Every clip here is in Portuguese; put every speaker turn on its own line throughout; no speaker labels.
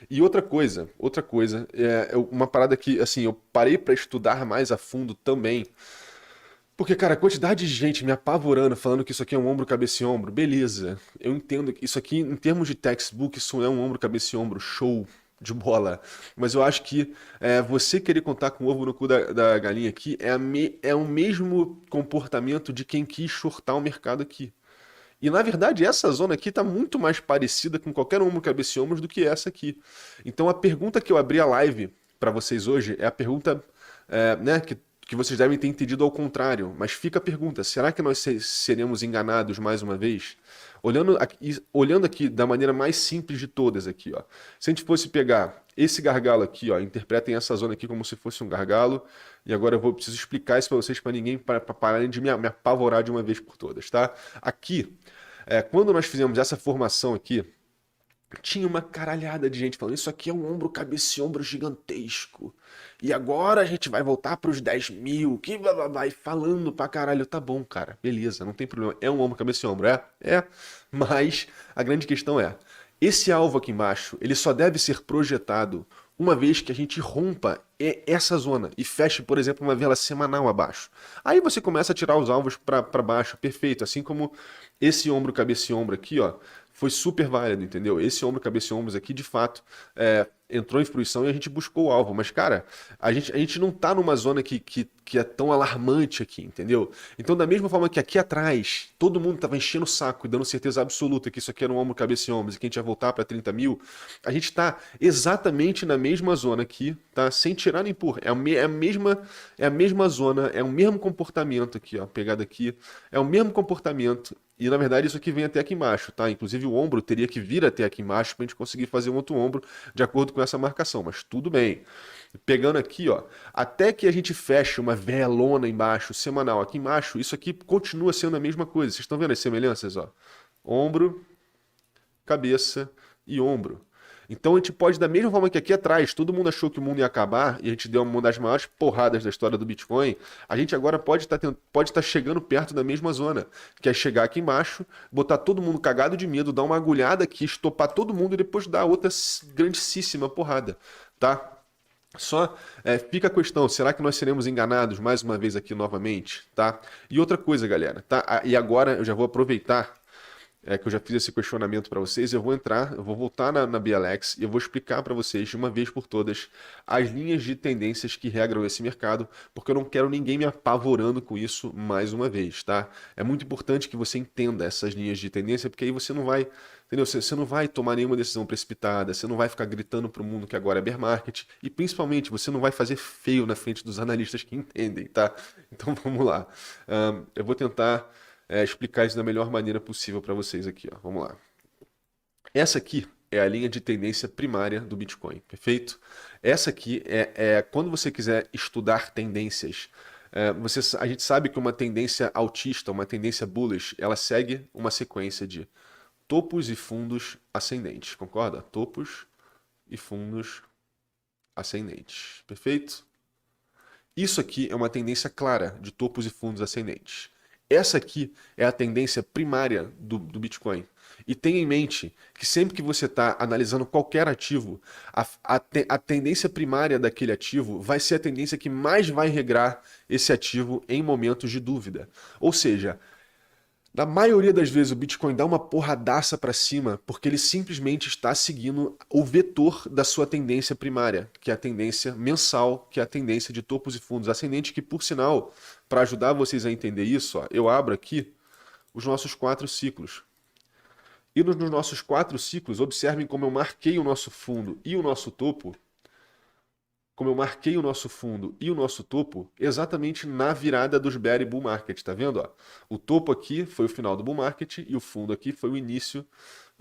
E outra coisa, uma parada que, assim, eu parei pra estudar mais a fundo também. Porque, cara, a quantidade de gente me apavorando, falando que isso aqui é um ombro, cabeça e ombro, beleza. Eu entendo que isso aqui, em termos de textbook, isso é um ombro, cabeça e ombro, show de bola. Mas eu acho que você querer contar com o ovo no cu da galinha aqui é o mesmo comportamento de quem quis shortar o mercado aqui. E na verdade, essa zona aqui está muito mais parecida com qualquer ombro, cabeça e ombros do que essa aqui. Então a pergunta que eu abri a live para vocês hoje é a pergunta né, que vocês devem ter entendido ao contrário. Mas fica a pergunta: será que nós seremos enganados mais uma vez? Olhando aqui da maneira mais simples de todas aqui, ó. Se a gente fosse pegar esse gargalo aqui, ó, interpretem essa zona aqui como se fosse um gargalo. E agora eu preciso explicar isso para vocês, para ninguém para pararem de me apavorar de uma vez por todas, tá? Aqui, quando nós fizemos essa formação aqui, tinha uma caralhada de gente falando: isso aqui é um ombro, cabeça e ombro gigantesco. E agora a gente vai voltar para os 10 mil, que blá blá blá, e falando pra caralho. Tá bom, cara, beleza, não tem problema. É um ombro, cabeça e ombro, é? É. Mas a grande questão é: esse alvo aqui embaixo, ele só deve ser projetado uma vez que a gente rompa essa zona e feche, por exemplo, uma vela semanal abaixo. Aí você começa a tirar os alvos para baixo, perfeito. Assim como esse ombro, cabeça e ombro aqui, ó, foi super válido, entendeu? Esse ombro, cabeça e ombros aqui, de fato, entrou em fruição e a gente buscou o alvo. Mas, cara, a gente não tá numa zona que é tão alarmante aqui, entendeu? Então, da mesma forma que aqui atrás, todo mundo tava enchendo o saco e dando certeza absoluta que isso aqui era um ombro, cabeça e ombros e que a gente ia voltar para 30 mil, a gente tá exatamente na mesma zona aqui, tá? Sem tirar nem pôr. É a mesma zona, é o mesmo comportamento aqui, ó, pegada aqui. É o mesmo comportamento. E na verdade isso aqui vem até aqui embaixo, tá? Inclusive o ombro teria que vir até aqui embaixo pra gente conseguir fazer um outro ombro de acordo com essa marcação, mas tudo bem. Pegando aqui, ó, até que a gente feche uma velona embaixo, semanal aqui embaixo, isso aqui continua sendo a mesma coisa. Vocês estão vendo as semelhanças, ó? Ombro, cabeça e ombro. Então a gente pode, da mesma forma que aqui atrás todo mundo achou que o mundo ia acabar e a gente deu uma das maiores porradas da história do Bitcoin, a gente agora pode estar chegando perto da mesma zona, que é chegar aqui embaixo, botar todo mundo cagado de medo, dar uma agulhada aqui, estopar todo mundo e depois dar outra grandíssima porrada, tá? Só fica a questão: será que nós seremos enganados mais uma vez aqui novamente, tá? E outra coisa, galera, tá? E agora eu já vou aproveitar que eu já fiz esse questionamento para vocês. Eu vou voltar na BLX e eu vou explicar para vocês de uma vez por todas as linhas de tendências que regram esse mercado, porque eu não quero ninguém me apavorando com isso mais uma vez, tá? É muito importante que você entenda essas linhas de tendência, porque aí você não vai, entendeu? Você não vai tomar nenhuma decisão precipitada, você não vai ficar gritando para o mundo que agora é bear market e principalmente você não vai fazer feio na frente dos analistas que entendem, tá? Então vamos lá. Eu vou tentar explicar isso da melhor maneira possível para vocês aqui, ó. Vamos lá. Essa aqui é a linha de tendência primária do Bitcoin, perfeito? Essa aqui é quando você quiser estudar tendências. A gente sabe que uma tendência altista, uma tendência bullish, ela segue uma sequência de topos e fundos ascendentes, concorda? Topos e fundos ascendentes, perfeito? Isso aqui é uma tendência clara de topos e fundos ascendentes. Essa aqui é a tendência primária do Bitcoin. E tenha em mente que sempre que você está analisando qualquer ativo, a tendência primária daquele ativo vai ser a tendência que mais vai regrar esse ativo em momentos de dúvida. Ou seja, na maioria das vezes o Bitcoin dá uma porradaça para cima porque ele simplesmente está seguindo o vetor da sua tendência primária, que é a tendência mensal, que é a tendência de topos e fundos ascendentes, que por sinal, para ajudar vocês a entender isso, ó, eu abro aqui os nossos 4 ciclos. E nos nossos 4 ciclos, observem como eu marquei o nosso fundo e o nosso topo, como eu marquei o nosso fundo e o nosso topo exatamente na virada dos bear e bull market, tá vendo? Ó? O topo aqui foi o final do bull market e o fundo aqui foi o início.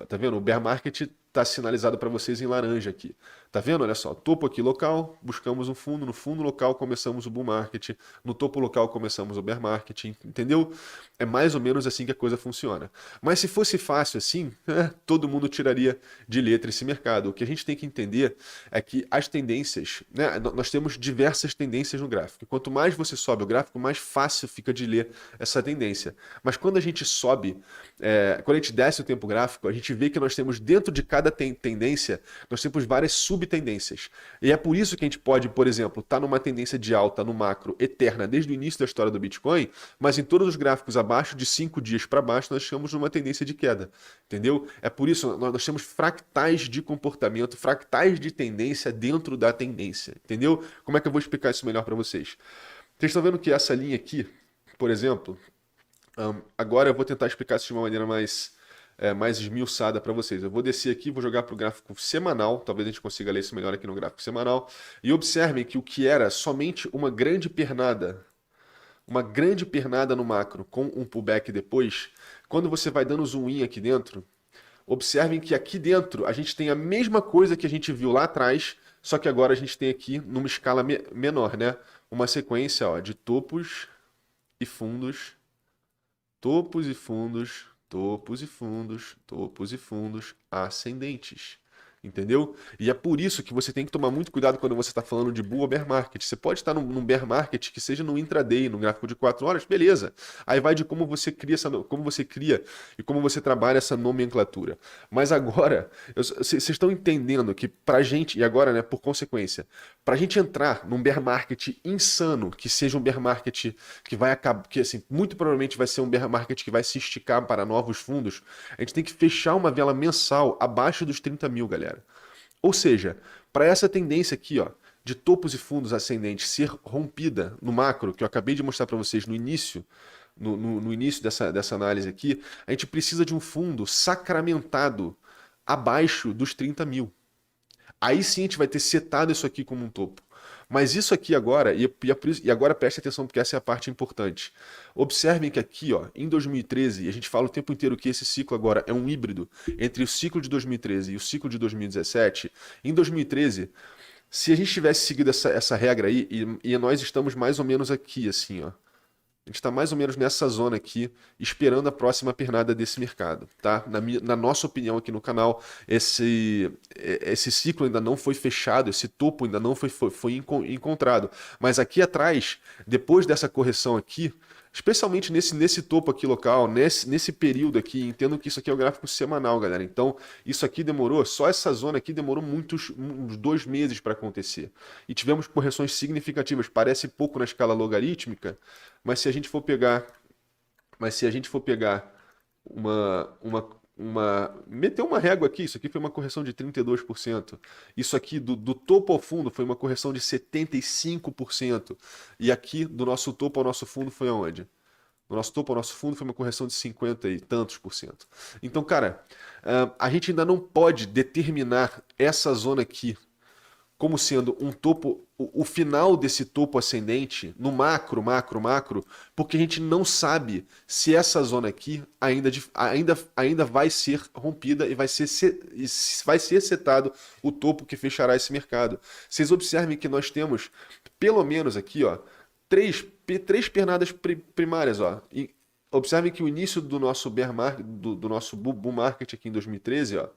Tá vendo? O bear market está sinalizado para vocês em laranja aqui. Tá vendo? Olha só, topo aqui local, buscamos um fundo, no fundo local começamos o bull market, no topo local começamos o bear market, entendeu? É mais ou menos assim que a coisa funciona. Mas se fosse fácil assim, todo mundo tiraria de letra esse mercado. O que a gente tem que entender é que as tendências, né, nós temos diversas tendências no gráfico. E quanto mais você sobe o gráfico, mais fácil fica de ler essa tendência. Mas quando a gente sobe, quando a gente desce o tempo gráfico, a gente gente vê que nós temos dentro de cada tendência, nós temos várias subtendências. E é por isso que a gente pode, por exemplo, estar numa tendência de alta no macro eterna desde o início da história do Bitcoin, mas em todos os gráficos abaixo de 5 dias para baixo nós estamos numa tendência de queda. Entendeu? É por isso nós temos fractais de comportamento, fractais de tendência dentro da tendência. Entendeu? Como é que eu vou explicar isso melhor para vocês? Vocês estão vendo que essa linha aqui, por exemplo, agora eu vou tentar explicar isso de uma maneira mais esmiuçada para vocês. Eu vou descer aqui, vou jogar para o gráfico semanal, talvez a gente consiga ler isso melhor aqui no gráfico semanal, e observem que o que era somente uma grande pernada no macro com um pullback depois, quando você vai dando zoom in aqui dentro, observem que aqui dentro a gente tem a mesma coisa que a gente viu lá atrás, só que agora a gente tem aqui numa escala menor, né? Uma sequência, ó, de topos e fundos, topos e fundos, topos e fundos, topos e fundos ascendentes. Entendeu? E é por isso que você tem que tomar muito cuidado quando você está falando de bull ou bear market. Você pode estar num bear market que seja no intraday, no gráfico de 4 horas, beleza. Aí vai de como você cria e como você trabalha essa nomenclatura. Mas agora, vocês estão entendendo que pra gente, e agora, né, por consequência, pra gente entrar num bear market insano, que seja um bear market que vai acabar, que assim, muito provavelmente vai ser um bear market que vai se esticar para novos fundos, a gente tem que fechar uma vela mensal abaixo dos 30 mil, galera. Ou seja, para essa tendência aqui, ó, de topos e fundos ascendentes ser rompida no macro, que eu acabei de mostrar para vocês no início, no início dessa análise aqui, a gente precisa de um fundo sacramentado abaixo dos 30 mil. Aí sim a gente vai ter setado isso aqui como um topo. Mas isso aqui agora, e agora preste atenção porque essa é a parte importante. Observem que aqui, ó, em 2013, e a gente fala o tempo inteiro que esse ciclo agora é um híbrido entre o ciclo de 2013 e o ciclo de 2017. Em 2013, se a gente tivesse seguido essa regra aí, e nós estamos mais ou menos aqui, assim, ó. A gente está mais ou menos nessa zona aqui, esperando a próxima pernada desse mercado, tá? Na nossa opinião aqui no canal, esse ciclo ainda não foi fechado, esse topo ainda não foi encontrado. Mas aqui atrás, depois dessa correção aqui, especialmente nesse topo aqui local, nesse período aqui, entendo que isso aqui é o gráfico semanal, galera. Então, isso aqui demorou, só essa zona aqui demorou uns 2 meses para acontecer. E tivemos correções significativas. Parece pouco na escala logarítmica, mas se a gente for pegar, meter uma régua aqui, isso aqui foi uma correção de 32%. Isso aqui do topo ao fundo foi uma correção de 75%. E aqui do nosso topo ao nosso fundo foi aonde? Do nosso topo ao nosso fundo foi uma correção de 50 e tantos por cento. Então, cara, a gente ainda não pode determinar essa zona aqui como sendo um topo, o final desse topo ascendente, no macro, porque a gente não sabe se essa zona aqui ainda vai ser rompida e vai ser setado o topo que fechará esse mercado. Vocês observem que nós temos, pelo menos aqui, ó, três pernadas primárias, ó. E observem que o início do nosso bear market, do nosso bull market aqui em 2013, ó,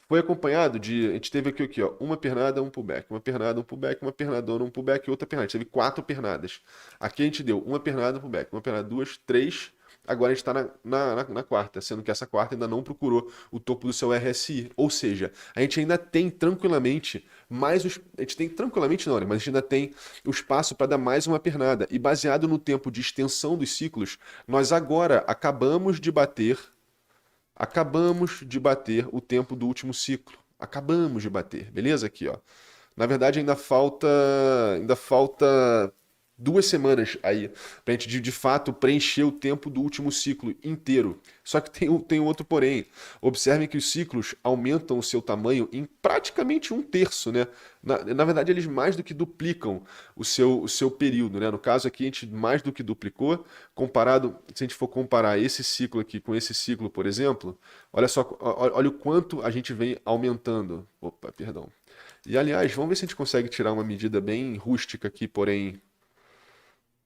foi acompanhado de. A gente teve aqui, ó, uma pernada, um pullback, uma pernada, um pullback, uma pernadona, um pullback e outra pernada. A gente teve 4 pernadas. Aqui a gente deu uma pernada, um pullback, uma pernada, duas, três. Agora a gente está na quarta, sendo que essa quarta ainda não procurou o topo do seu RSI. Ou seja, a gente ainda tem tranquilamente A gente tem tranquilamente não, né? Mas a gente ainda tem o espaço para dar mais uma pernada. E baseado no tempo de extensão dos ciclos, nós agora acabamos de bater o tempo do último ciclo. Acabamos de bater, beleza? Aqui, ó. Na verdade, ainda falta 2 semanas aí pra gente de fato preencher o tempo do último ciclo inteiro. Só que tem um outro porém. Observem que os ciclos aumentam o seu tamanho em praticamente um terço, né? Na verdade, eles mais do que duplicam o seu período, né? No caso aqui, a gente mais do que duplicou, se a gente for comparar esse ciclo aqui com esse ciclo, por exemplo, olha só, olha o quanto a gente vem aumentando. Opa, perdão. E aliás, vamos ver se a gente consegue tirar uma medida bem rústica aqui, porém.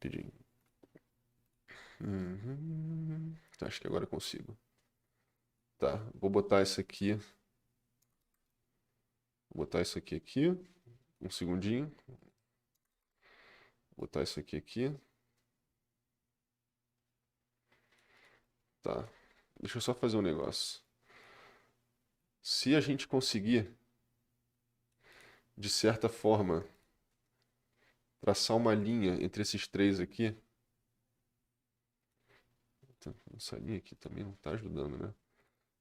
Rapidinho. Acho que agora eu consigo. Tá, vou botar isso aqui. Vou botar isso aqui. Um segundinho. Vou botar isso aqui. Tá. Deixa eu só fazer um negócio. Se a gente conseguir, de certa forma, traçar uma linha entre esses três aqui. Essa linha aqui também não está ajudando, né?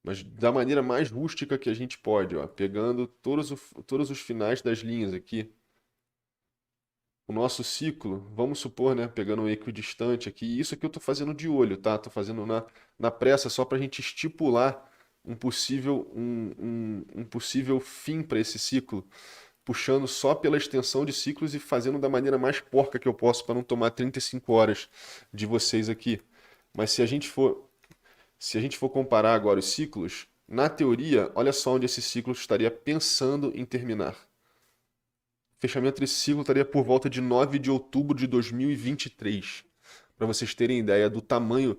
Mas da maneira mais rústica que a gente pode, ó, pegando todos os finais das linhas aqui. O nosso ciclo, vamos supor, né, pegando um equidistante aqui, isso aqui eu estou fazendo de olho, tá? Estou fazendo na pressa só para a gente estipular um possível fim para esse ciclo, puxando só pela extensão de ciclos e fazendo da maneira mais porca que eu posso para não tomar 35 horas de vocês aqui. Mas se a gente for comparar agora os ciclos, na teoria, olha só onde esse ciclo estaria pensando em terminar. O fechamento desse ciclo estaria por volta de 9 de outubro de 2023. Para vocês terem ideia do tamanho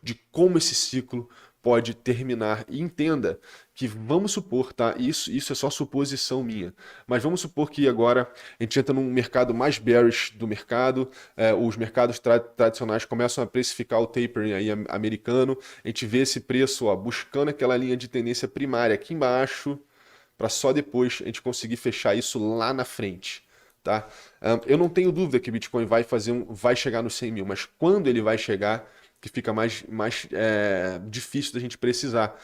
de como esse ciclo pode terminar. E entenda que, vamos supor, tá? Isso é só suposição minha. Mas vamos supor que agora a gente entra num mercado mais bearish do mercado, os mercados tradicionais começam a precificar o tapering aí americano, a gente vê esse preço, ó, buscando aquela linha de tendência primária aqui embaixo, para só depois a gente conseguir fechar isso lá na frente. Tá? Eu não tenho dúvida que Bitcoin vai chegar nos 100 mil, mas quando ele vai chegar, que fica mais difícil da gente precisar.